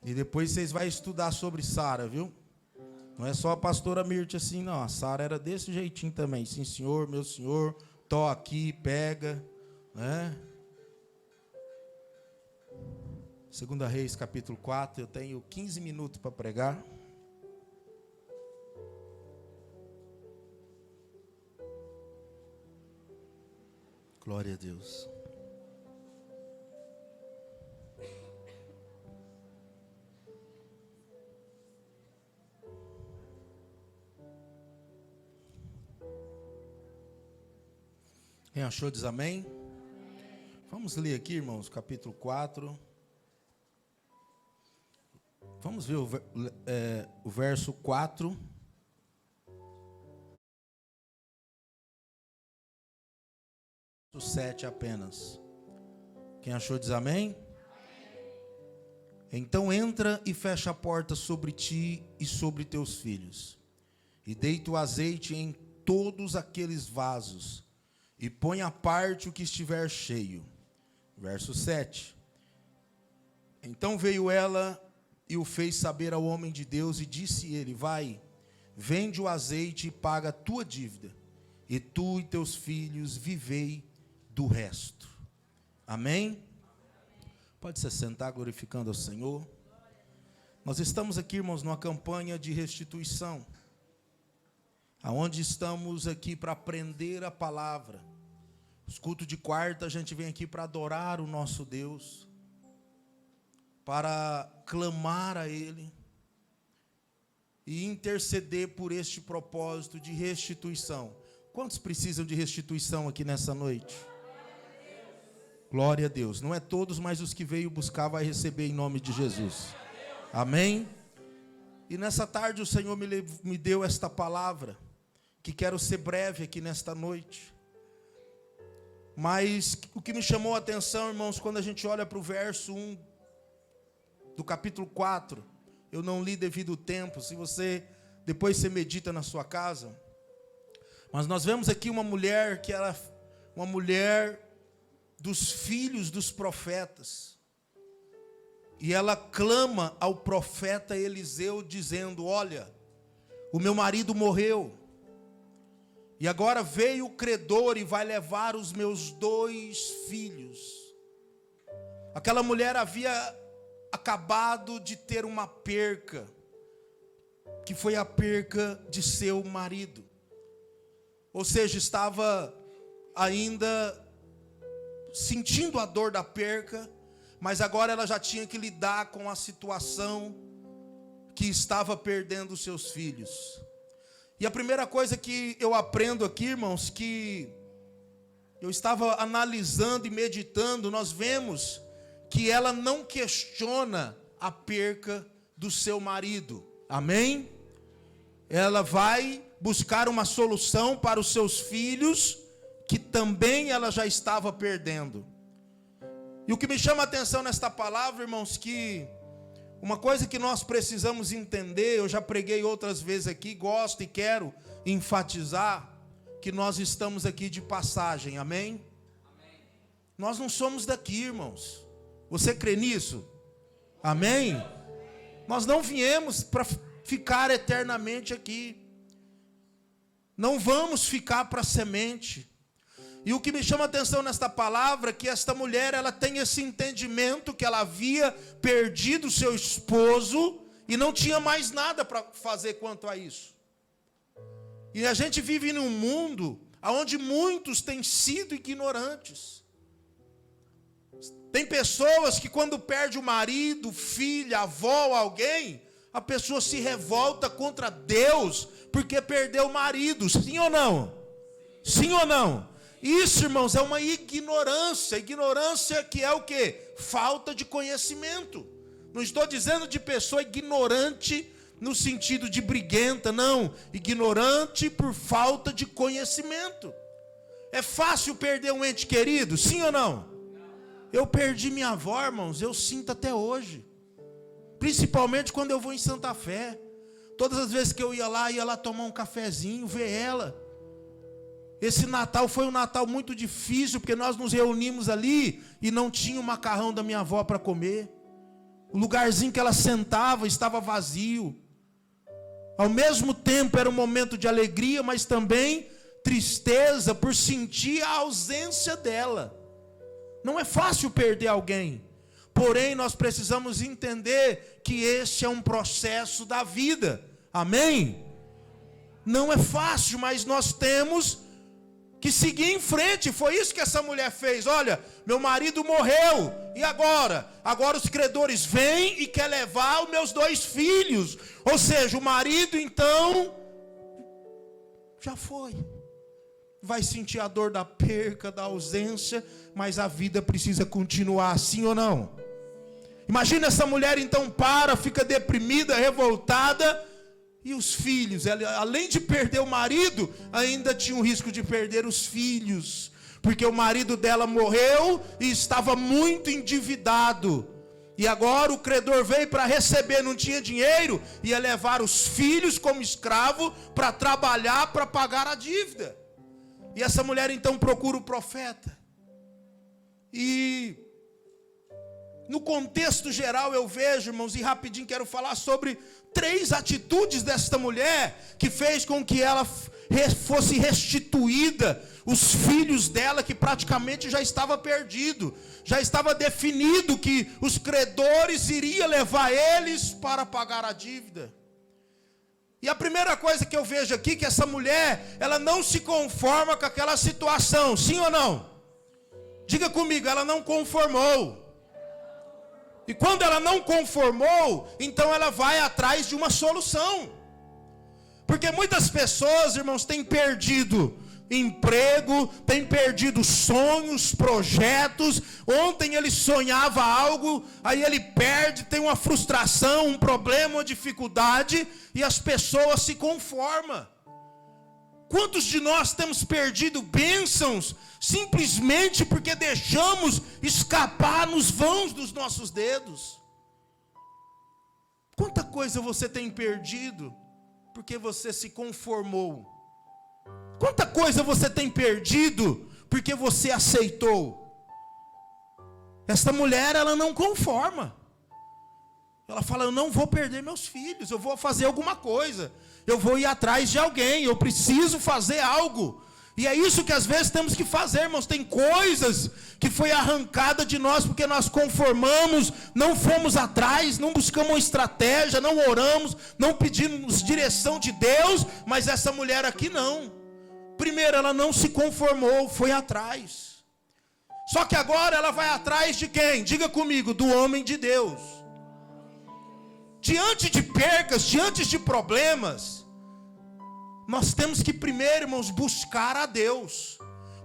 E depois vocês vão estudar sobre Sara, viu? Não é só a pastora Mirte assim, não. A Sara era desse jeitinho também. Sim, senhor, meu senhor, tô aqui, pega, né? 2 Reis, capítulo 4. Eu tenho 15 minutos para pregar. Glória a Deus. Quem achou diz amém? Vamos ler aqui, irmãos, capítulo 4. Vamos ver o verso 4. O 7 apenas. Quem achou diz amém? Então entra e fecha a porta sobre ti e sobre teus filhos, e deita o azeite em todos aqueles vasos, e põe à parte o que estiver cheio. Verso 7. Então veio ela e o fez saber ao homem de Deus, e disse ele: vai, vende o azeite e paga a tua dívida, e tu e teus filhos vivei do resto. Amém? Pode se sentar glorificando ao Senhor. Nós estamos aqui, irmãos, numa campanha de restituição, aonde estamos aqui para aprender a palavra. Os cultos de quarta a gente vem aqui para adorar o nosso Deus, para clamar a Ele e interceder por este propósito de restituição. Quantos precisam de restituição aqui nessa noite? Glória a Deus. Não é todos, mas os que veio buscar vai receber em nome de Jesus. Amém? E nessa tarde o Senhor me deu esta palavra, que quero ser breve aqui nesta noite. Mas o que me chamou a atenção, irmãos, quando a gente olha para o verso 1 do capítulo 4, eu não li devido ao tempo, se você, depois você medita na sua casa, mas nós vemos aqui uma mulher que era uma mulher dos filhos dos profetas, e ela clama ao profeta Eliseu dizendo: olha, o meu marido morreu, e agora veio o credor e vai levar os meus 2 filhos. Aquela mulher havia acabado de ter uma perca, que foi a perca de seu marido. Ou seja, estava ainda sentindo a dor da perca, mas agora ela já tinha que lidar com a situação que estava perdendo os seus filhos. E a primeira coisa que eu aprendo aqui, irmãos, que eu estava analisando e meditando, nós vemos que ela não questiona a perca do seu marido. Amém? Ela vai buscar uma solução para os seus filhos, que também ela já estava perdendo. E o que me chama a atenção nesta palavra, irmãos, que uma coisa que nós precisamos entender, eu já preguei outras vezes aqui, gosto e quero enfatizar, que nós estamos aqui de passagem, amém? Amém. Nós não somos daqui, irmãos. Você crê nisso? Amém? Nós não viemos para ficar eternamente aqui. Não vamos ficar para semente. E o que me chama a atenção nesta palavra é que esta mulher, ela tem esse entendimento que ela havia perdido seu esposo e não tinha mais nada para fazer quanto a isso. E a gente vive num mundo onde muitos têm sido ignorantes. Tem pessoas que quando perde o marido, filha, avó, alguém, a pessoa se revolta contra Deus porque perdeu o marido. Sim ou não? Sim ou não? Isso, irmãos, é uma ignorância. Ignorância que é o quê? Falta de conhecimento. Não estou dizendo de pessoa ignorante no sentido de briguenta, não. Ignorante por falta de conhecimento. É fácil perder um ente querido? Sim ou não? Eu perdi minha avó, irmãos, eu sinto até hoje. Principalmente quando eu vou em Santa Fé. Todas as vezes que eu ia lá tomar um cafezinho, ver ela. Esse Natal foi um Natal muito difícil, porque nós nos reunimos ali e não tinha o macarrão da minha avó para comer. O lugarzinho que ela sentava estava vazio. Ao mesmo tempo era um momento de alegria, mas também tristeza por sentir a ausência dela. Não é fácil perder alguém. Porém, nós precisamos entender que esse é um processo da vida. Amém? Não é fácil, mas nós temos que seguir em frente. Foi isso que essa mulher fez. Olha, meu marido morreu, e agora? Agora os credores vêm e quer levar os meus 2 filhos. Ou seja, o marido então já foi. Vai sentir a dor da perca, da ausência, mas a vida precisa continuar, sim ou não? Imagina essa mulher então fica deprimida, revoltada. E os filhos, ela, além de perder o marido, ainda tinha o risco de perder os filhos, porque o marido dela morreu e estava muito endividado. E agora o credor veio para receber, não tinha dinheiro, ia levar os filhos como escravo para trabalhar, para pagar a dívida. E essa mulher então procura o profeta. E no contexto geral eu vejo, irmãos, e rapidinho quero falar sobre 3 atitudes desta mulher que fez com que ela fosse restituída os filhos dela, que praticamente já estava perdido, já estava definido que os credores iriam levar eles para pagar a dívida. E a primeira coisa que eu vejo aqui, que essa mulher, ela não se conforma com aquela situação, sim ou não? Diga comigo, ela não conformou. E quando ela não conformou, então ela vai atrás de uma solução. Porque muitas pessoas, irmãos, têm perdido emprego, têm perdido sonhos, projetos. Ontem ele sonhava algo, aí ele perde, tem uma frustração, um problema, uma dificuldade, e as pessoas se conformam. Quantos de nós temos perdido bênçãos simplesmente porque deixamos escapar nos vãos dos nossos dedos? Quanta coisa você tem perdido porque você se conformou? Quanta coisa você tem perdido porque você aceitou? Esta mulher, ela não conforma. Ela fala, eu não vou perder meus filhos, eu vou fazer alguma coisa, eu vou ir atrás de alguém, eu preciso fazer algo. E é isso que às vezes temos que fazer, irmãos. Tem coisas que foi arrancada de nós porque nós conformamos, não fomos atrás, não buscamos uma estratégia, não oramos, não pedimos direção de Deus. Mas essa mulher aqui não. Primeiro, ela não se conformou, foi atrás. Só que agora ela vai atrás de quem? Diga comigo, do homem de Deus. Diante de percas, diante de problemas, nós temos que primeiro, irmãos, buscar a Deus,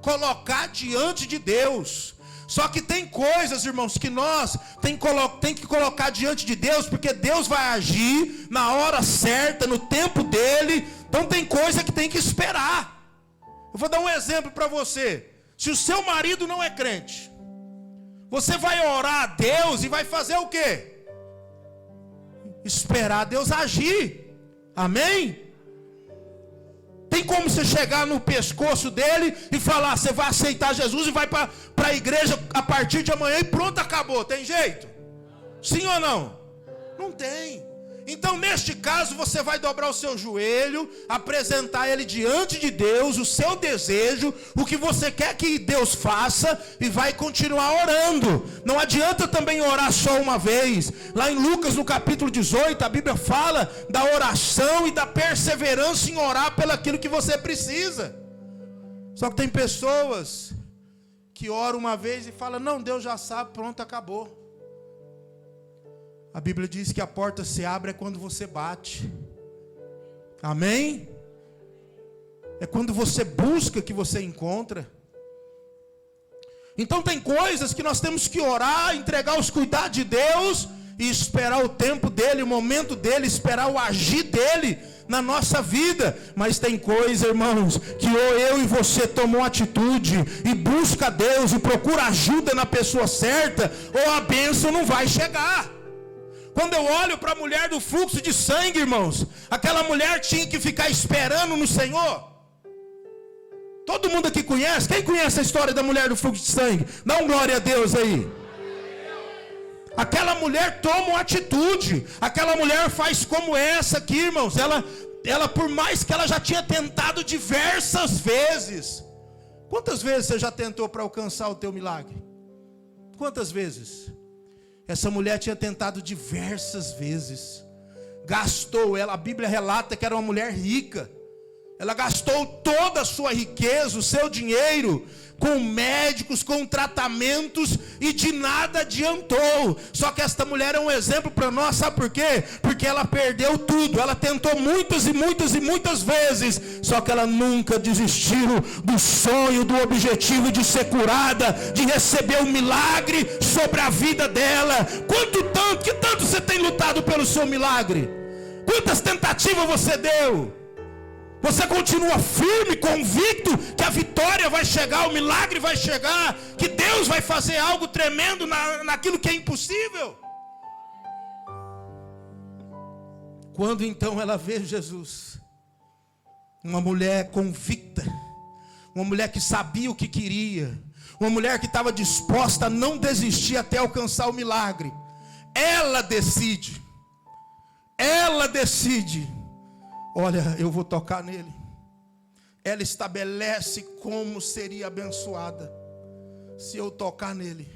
colocar diante de Deus. Só que tem coisas, irmãos, que nós tem que colocar diante de Deus, porque Deus vai agir na hora certa, no tempo dele. Então tem coisa que tem que esperar. Eu vou dar um exemplo para você. Se o seu marido não é crente, você vai orar a Deus e vai fazer o quê? Esperar Deus agir. Amém? Tem como você chegar no pescoço dele e falar, você vai aceitar Jesus e vai para a igreja a partir de amanhã e pronto, acabou. Tem jeito? Sim ou não? Não tem. Então neste caso você vai dobrar o seu joelho, apresentar ele diante de Deus, o seu desejo, o que você quer que Deus faça, e vai continuar orando. Não adianta também orar só uma vez. Lá em Lucas no capítulo 18 a Bíblia fala da oração e da perseverança em orar pelo aquilo que você precisa. Só que tem pessoas que oram uma vez e falam, não, Deus já sabe, pronto, acabou. A Bíblia diz que a porta se abre é quando você bate. Amém? É quando você busca que você encontra. Então tem coisas que nós temos que orar, entregar os cuidados de Deus e esperar o tempo dele, o momento dele, esperar o agir dele na nossa vida. Mas tem coisa, irmãos, que ou eu e você tomam atitude e busca Deus e procura ajuda na pessoa certa, ou a bênção não vai chegar. Quando eu olho para a mulher do fluxo de sangue, irmãos, aquela mulher tinha que ficar esperando no Senhor. Todo mundo aqui conhece? Quem conhece a história da mulher do fluxo de sangue? Dá um glória a Deus aí. Aquela mulher toma uma atitude. Aquela mulher faz como essa aqui, irmãos. Ela, por mais que ela já tinha tentado diversas vezes. Quantas vezes você já tentou para alcançar o teu milagre? Quantas vezes? Essa mulher tinha tentado diversas vezes. Gastou ela, a Bíblia relata que era uma mulher rica. Ela gastou toda a sua riqueza, o seu dinheiro, com médicos, com tratamentos, e de nada adiantou. Só que esta mulher é um exemplo para nós, sabe por quê? Porque ela perdeu tudo. Ela tentou muitas e muitas e muitas vezes, só que ela nunca desistiu do sonho, do objetivo de ser curada, de receber um milagre sobre a vida dela. Que tanto você tem lutado pelo seu milagre? Quantas tentativas você deu? Você continua firme, convicto que a vitória vai chegar, o milagre vai chegar, que Deus vai fazer algo tremendo naquilo que é impossível? Quando então ela vê Jesus, uma mulher convicta, uma mulher que sabia o que queria, uma mulher que estava disposta a não desistir até alcançar o milagre, ela decide, olha, eu vou tocar nele. Ela estabelece como seria abençoada. Se eu tocar nele,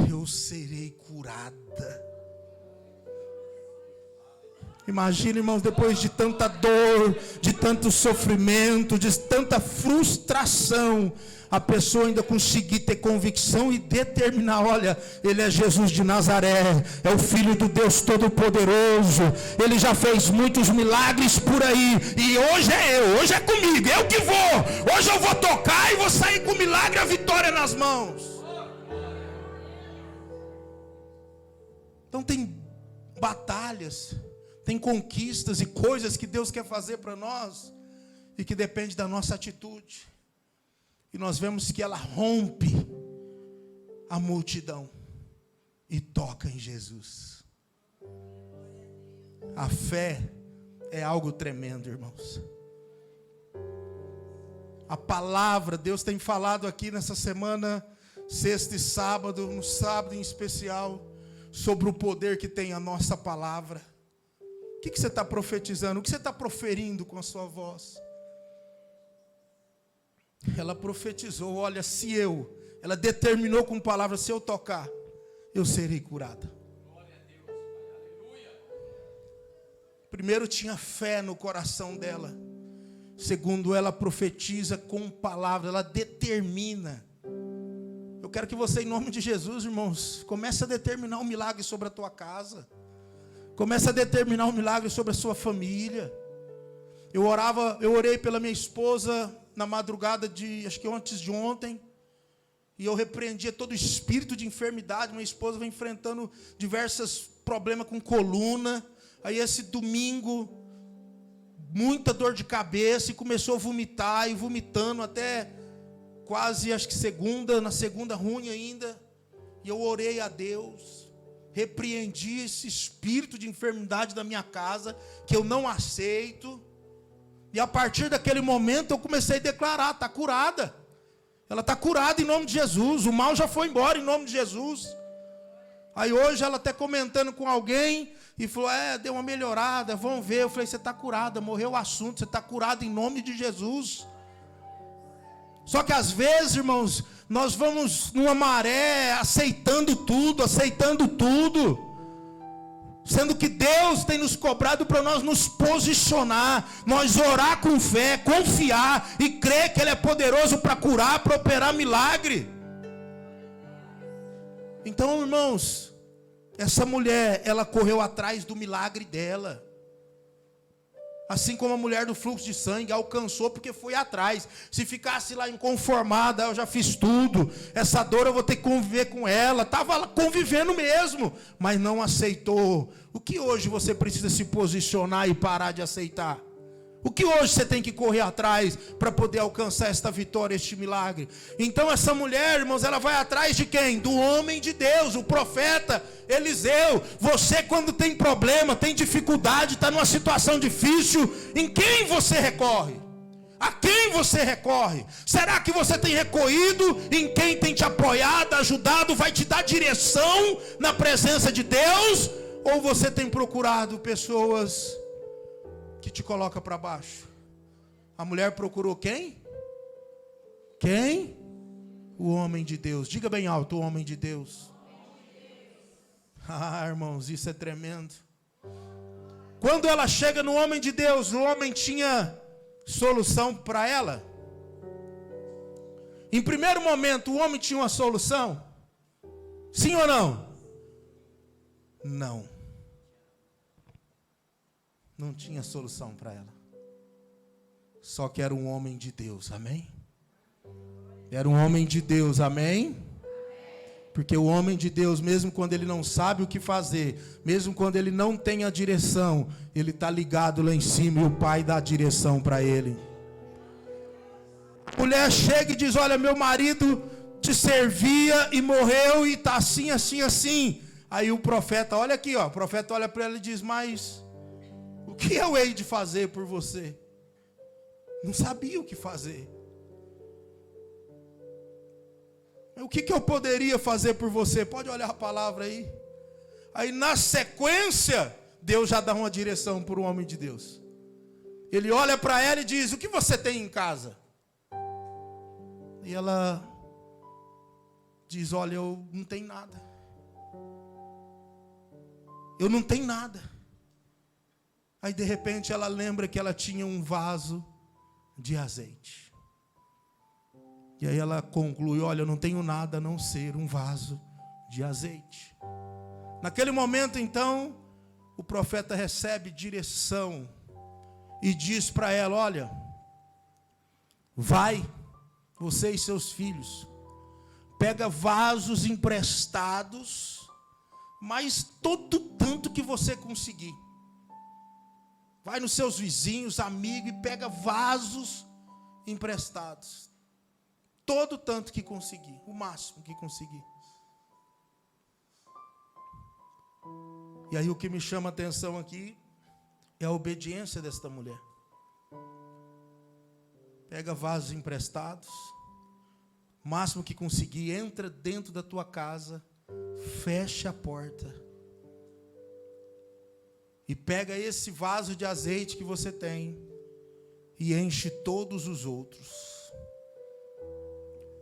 eu serei curada. Imagina, irmãos, depois de tanta dor, de tanto sofrimento, de tanta frustração, a pessoa ainda conseguir ter convicção e determinar: olha, ele é Jesus de Nazaré, é o Filho do Deus Todo-Poderoso, ele já fez muitos milagres por aí, e hoje é comigo, eu que vou, hoje eu vou tocar e vou sair com o milagre e a vitória nas mãos. Então tem batalhas, tem conquistas e coisas que Deus quer fazer para nós, e que depende da nossa atitude. E nós vemos que ela rompe a multidão e toca em Jesus. A fé é algo tremendo, irmãos. A palavra, Deus tem falado aqui nessa semana, sexta e sábado, no sábado em especial, sobre o poder que tem a nossa palavra. O que você está profetizando? O que você está proferindo com a sua voz? Ela profetizou: olha, ela determinou com palavras: se eu tocar, eu serei curada. Glória a Deus. Aleluia. Primeiro, tinha fé no coração dela. Segundo, ela profetiza com palavras, ela determina. Eu quero que você, em nome de Jesus, irmãos, comece a determinar um milagre sobre a tua casa. Comece a determinar um milagre sobre a sua família. Eu orei pela minha esposa na madrugada acho que antes de ontem, e eu repreendia todo o espírito de enfermidade. Minha esposa vem enfrentando diversos problemas com coluna. Aí esse domingo, muita dor de cabeça, e começou a vomitar, e vomitando até quase, acho que na segunda ruim ainda. E eu orei a Deus, repreendi esse espírito de enfermidade da minha casa, que eu não aceito. E a partir daquele momento eu comecei a declarar: está curada. Ela está curada em nome de Jesus. O mal já foi embora em nome de Jesus. Aí hoje ela até comentando com alguém e falou: deu uma melhorada, vamos ver. Eu falei: você está curada, morreu o assunto, você está curada em nome de Jesus. Só que às vezes, irmãos, nós vamos numa maré aceitando tudo, sendo que Deus tem nos cobrado para nós nos posicionar, nós orar com fé, confiar e crer que Ele é poderoso para curar, para operar milagre. Então, irmãos, essa mulher, ela correu atrás do milagre dela. Assim como a mulher do fluxo de sangue alcançou porque foi atrás. Se ficasse lá inconformada: eu já fiz tudo, essa dor eu vou ter que conviver com ela. Estava lá convivendo mesmo, mas não aceitou. O que hoje você precisa se posicionar e parar de aceitar? O que hoje você tem que correr atrás para poder alcançar esta vitória, este milagre? Então essa mulher, irmãos, ela vai atrás de quem? Do homem de Deus, o profeta Eliseu. Você, quando tem problema, tem dificuldade, está numa situação difícil, em quem você recorre? A quem você recorre? Será que você tem recorrido em quem tem te apoiado, ajudado, vai te dar direção na presença de Deus? Ou você tem procurado pessoas que te colocam para baixo? A mulher procurou quem? Quem? O homem de Deus. Diga bem alto, o homem de Deus. Ah, irmãos, isso é tremendo. Quando ela chega no homem de Deus, o homem tinha solução para ela? Em primeiro momento, o homem tinha uma solução? Sim ou não? Não. Não tinha solução para ela. Só que era um homem de Deus, amém? Era um homem de Deus, amém? Porque o homem de Deus, mesmo quando ele não sabe o que fazer, mesmo quando ele não tem a direção, ele está ligado lá em cima e o Pai dá a direção para ele. A mulher chega e diz: olha, meu marido te servia e morreu e está assim, assim, assim. Aí o profeta, olha aqui, ó, o profeta olha para ela e diz: mas o que eu hei de fazer por você? Não sabia o que fazer. O que eu poderia fazer por você? Pode olhar a palavra aí. Aí na sequência, Deus já dá uma direção para o homem de Deus. Ele olha para ela e diz: o que você tem em casa? E ela diz: olha, eu não tenho nada. Eu não tenho nada. Aí de repente ela lembra que ela tinha um vaso de azeite. E aí ela conclui: olha, eu não tenho nada a não ser um vaso de azeite. Naquele momento então, o profeta recebe direção e diz para ela: olha, vai, você e seus filhos, pega vasos emprestados, mas todo tanto que você conseguir. Vai nos seus vizinhos, amigos, e pega vasos emprestados. Todo tanto que conseguir, o máximo que conseguir. E aí o que me chama a atenção aqui é a obediência desta mulher. Pega vasos emprestados, o máximo que conseguir, entra dentro da tua casa, fecha a porta e pega esse vaso de azeite que você tem e enche todos os outros.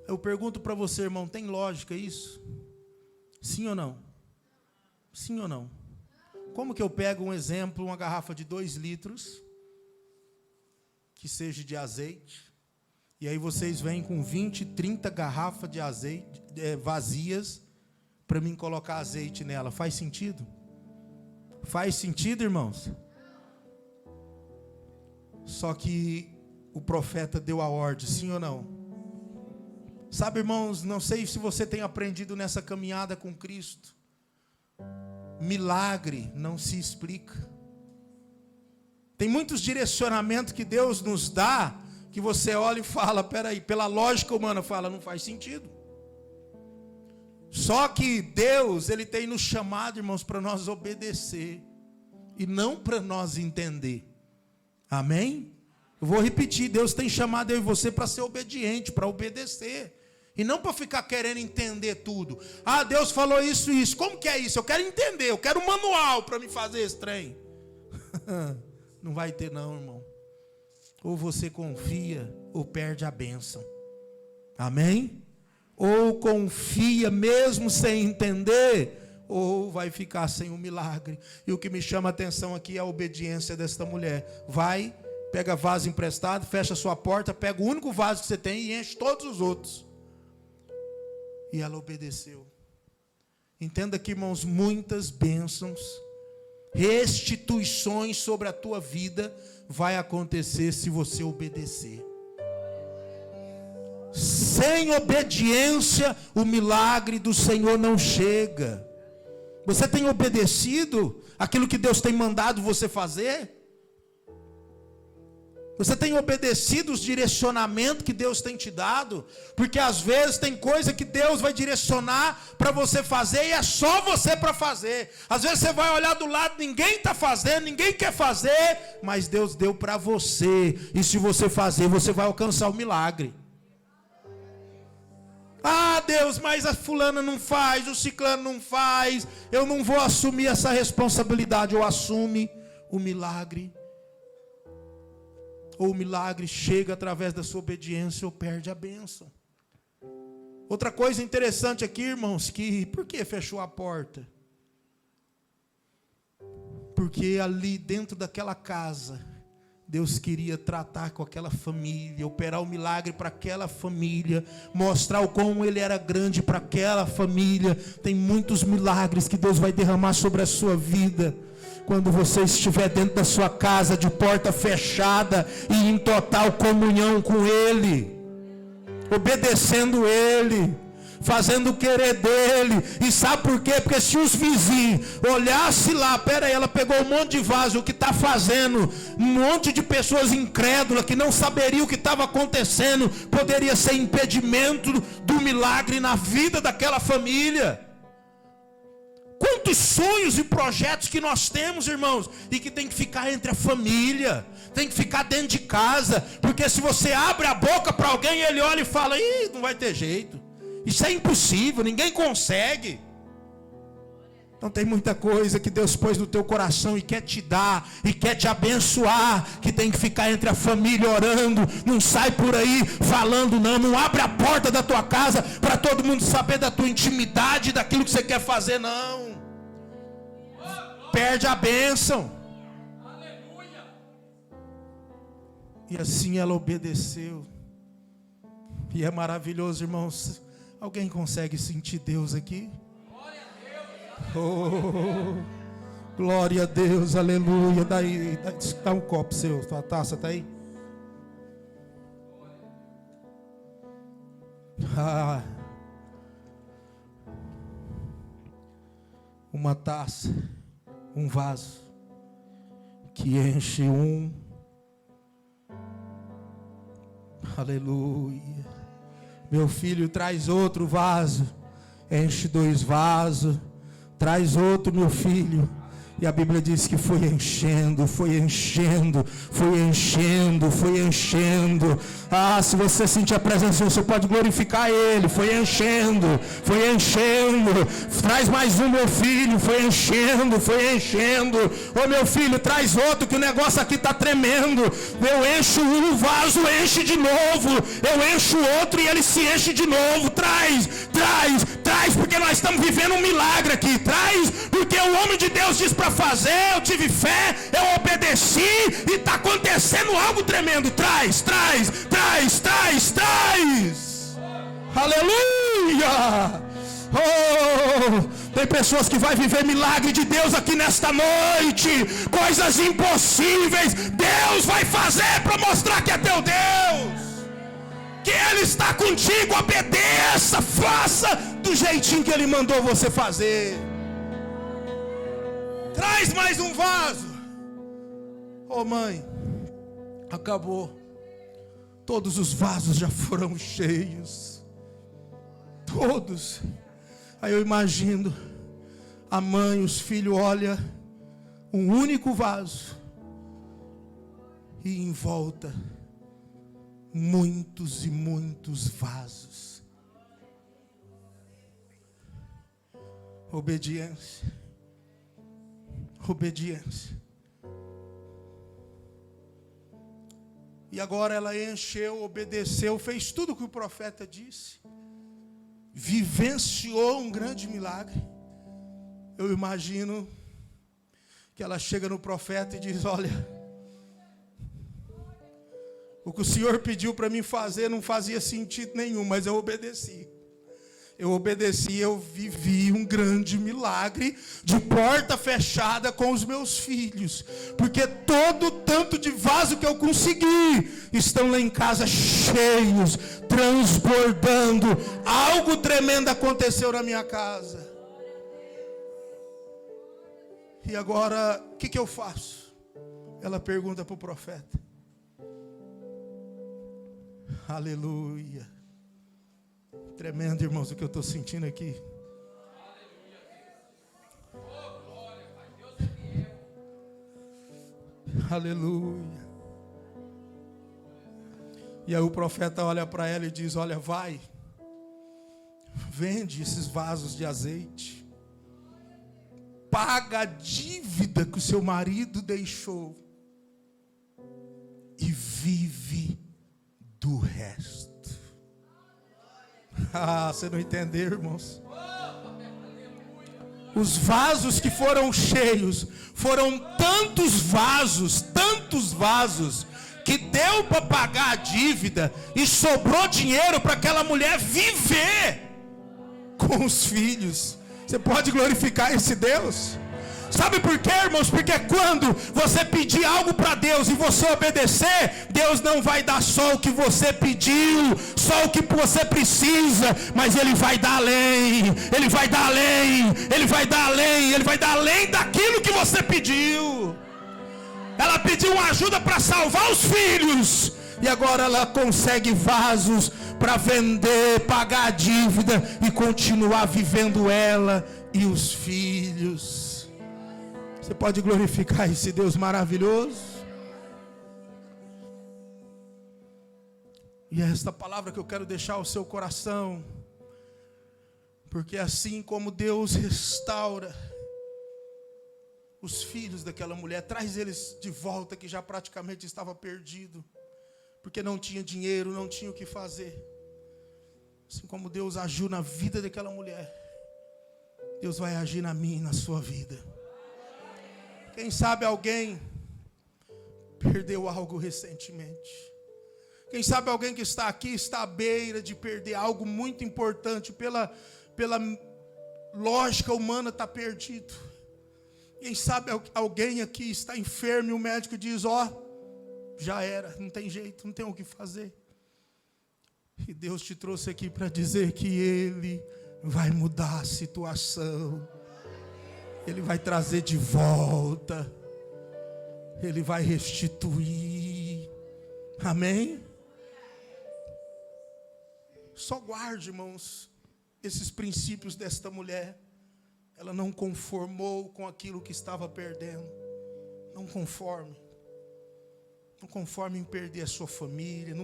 Eu pergunto para você, irmão, tem lógica isso? Sim ou não? Sim ou não? Como que eu pego um exemplo, uma garrafa de 2 litros, que seja de azeite, e aí vocês vêm com 20, 30 garrafas de azeite vazias, para mim colocar azeite nela? Faz sentido? Faz sentido, irmãos? Só que o profeta deu a ordem, sim ou não? Sabe, irmãos, não sei se você tem aprendido nessa caminhada com Cristo. Milagre não se explica. Tem muitos direcionamentos que Deus nos dá, que você olha e fala: peraí, pela lógica humana, fala, não faz sentido. Só que Deus, Ele tem nos chamado, irmãos, para nós obedecer, e não para nós entender. Amém? Eu vou repetir, Deus tem chamado eu e você para ser obediente, para obedecer. E não para ficar querendo entender tudo. Ah, Deus falou isso e isso. Como que é isso? Eu quero entender, eu quero um manual para me fazer esse trem. Não vai ter não, irmão. Ou você confia ou perde a bênção. Amém? Ou confia mesmo sem entender, ou vai ficar sem o milagre. E o que me chama a atenção aqui é a obediência desta mulher. Vai, pega vaso emprestado, fecha sua porta, pega o único vaso que você tem e enche todos os outros. E ela obedeceu. Entenda que, irmãos, muitas bênçãos, restituições sobre a tua vida vai acontecer se você obedecer. Sem obediência, o milagre do Senhor não chega. Você tem obedecido aquilo que Deus tem mandado você fazer? Você tem obedecido os direcionamentos que Deus tem te dado? Porque às vezes tem coisa que Deus vai direcionar para você fazer e é só você para fazer. Às vezes você vai olhar do lado, ninguém está fazendo, ninguém quer fazer, mas Deus deu para você. E se você fazer, você vai alcançar o milagre. Ah, Deus, mas a fulana não faz, o ciclano não faz. Eu não vou assumir essa responsabilidade. Ou assume o milagre, ou o milagre chega através da sua obediência, ou perde a bênção. Outra coisa interessante aqui, irmãos, que por que fechou a porta? Porque ali dentro daquela casa, Deus queria tratar com aquela família, operar o milagre para aquela família, mostrar o como Ele era grande para aquela família. Tem muitos milagres que Deus vai derramar sobre a sua vida, quando você estiver dentro da sua casa, de porta fechada, e em total comunhão com Ele, obedecendo Ele, fazendo o querer dEle. E sabe por quê? Porque se os vizinhos olhassem lá, pera aí, ela pegou um monte de vaso, o que está fazendo? Um monte de pessoas incrédulas, que não saberiam o que estava acontecendo, poderia ser impedimento do milagre na vida daquela família. Quantos sonhos e projetos que nós temos, irmãos, e que tem que ficar entre a família, tem que ficar dentro de casa, porque se você abre a boca para alguém, ele olha e fala: ih, não vai ter jeito, isso é impossível, ninguém consegue. Então tem muita coisa que Deus pôs no teu coração e quer te dar, e quer te abençoar, que tem que ficar entre a família orando. Não sai por aí falando não abre a porta da tua casa para todo mundo saber da tua intimidade, daquilo que você quer fazer, não. Perde a bênção. E assim ela obedeceu. E é maravilhoso, irmãos. Alguém consegue sentir Deus aqui? Oh, glória a Deus, aleluia. Dá um copo seu, tua taça está aí? Uma taça, um vaso que enche aleluia. Meu filho, traz outro vaso, enche 2 vasos. Traz outro, meu filho. E a Bíblia diz que foi enchendo, foi enchendo, foi enchendo, foi enchendo. Ah, se você sentir a presença, você pode glorificar Ele. Foi enchendo, foi enchendo. Traz mais um, meu filho. Foi enchendo, foi enchendo. Ô meu filho, traz outro, que o negócio aqui está tremendo. Eu encho um, o vaso enche de novo. Eu encho outro e ele se enche de novo. Traz, traz, traz, porque nós estamos vivendo um milagre aqui. Traz, porque o homem de Deus diz para fazer, eu tive fé, eu obedeci e está acontecendo algo tremendo. Traz, traz, traz, traz, traz. Aleluia. Oh, tem pessoas que vão viver milagre de Deus aqui nesta noite, coisas impossíveis Deus vai fazer para mostrar que é teu Deus, que Ele está contigo. Obedeça, faça do jeitinho que Ele mandou você fazer. Traz mais um vaso. Oh mãe, acabou. Todos os vasos já foram cheios. Todos. Aí eu imagino a mãe, os filhos, olha um único vaso e em volta muitos e muitos vasos. Obediência. Obediência. E agora ela encheu, obedeceu, fez tudo o que o profeta disse, vivenciou um grande milagre. Eu imagino que ela chega no profeta e diz: olha, o que o Senhor pediu para mim fazer não fazia sentido nenhum, mas eu obedeci. Eu obedeci, eu vivi um grande milagre de porta fechada com os meus filhos, porque todo tanto de vaso que eu consegui estão lá em casa cheios, transbordando. Algo tremendo aconteceu na minha casa. E agora, o que eu faço? Ela pergunta para o profeta. Aleluia. Tremendo, irmãos, o que eu estou sentindo aqui. Aleluia. E aí o profeta olha para ela e diz: olha, vai, vende esses vasos de azeite, paga a dívida que o seu marido deixou e vive do resto. Ah, você não entendeu, irmãos? Os vasos que foram cheios, foram tantos vasos, que deu para pagar a dívida e sobrou dinheiro para aquela mulher viver com os filhos. Você pode glorificar esse Deus? Sabe por quê, irmãos? Porque quando você pedir algo para Deus e você obedecer, Deus não vai dar só o que você pediu, só o que você precisa, mas Ele vai dar além, Ele vai dar além, Ele vai dar além, Ele vai dar além daquilo que você pediu. Ela pediu uma ajuda para salvar os filhos, e agora ela consegue vasos para vender, pagar a dívida e continuar vivendo ela e os filhos. Você pode glorificar esse Deus maravilhoso? E é esta palavra que eu quero deixar ao seu coração, porque assim como Deus restaura os filhos daquela mulher, traz eles de volta, que já praticamente estava perdido, porque não tinha dinheiro, não tinha o que fazer. Assim como Deus agiu na vida daquela mulher, Deus vai agir na minha e na sua vida. Quem sabe alguém perdeu algo recentemente. Quem sabe alguém que está aqui está à beira de perder algo muito importante. Pela lógica humana está perdido. Quem sabe alguém aqui está enfermo e o médico diz: ó, já era, não tem jeito, não tem o que fazer. E Deus te trouxe aqui para dizer que Ele vai mudar a situação. Ele vai trazer de volta. Ele vai restituir. Amém? Só guarde, irmãos, esses princípios desta mulher. Ela não conformou com aquilo que estava perdendo. Não conforme. Não conforme em perder a sua família.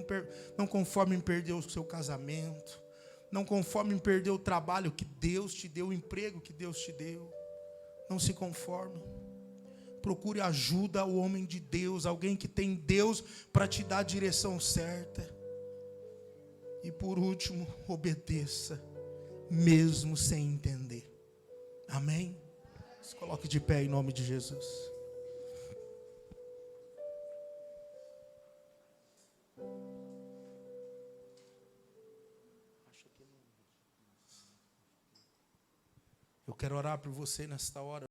Não conforme em perder o seu casamento. Não conforme em perder o trabalho que Deus te deu, o emprego que Deus te deu. Não se conforme. Procure ajuda ao homem de Deus, alguém que tem Deus para te dar a direção certa. E por último, obedeça, mesmo sem entender. Amém? Se coloque de pé em nome de Jesus. Eu quero orar por você nesta hora.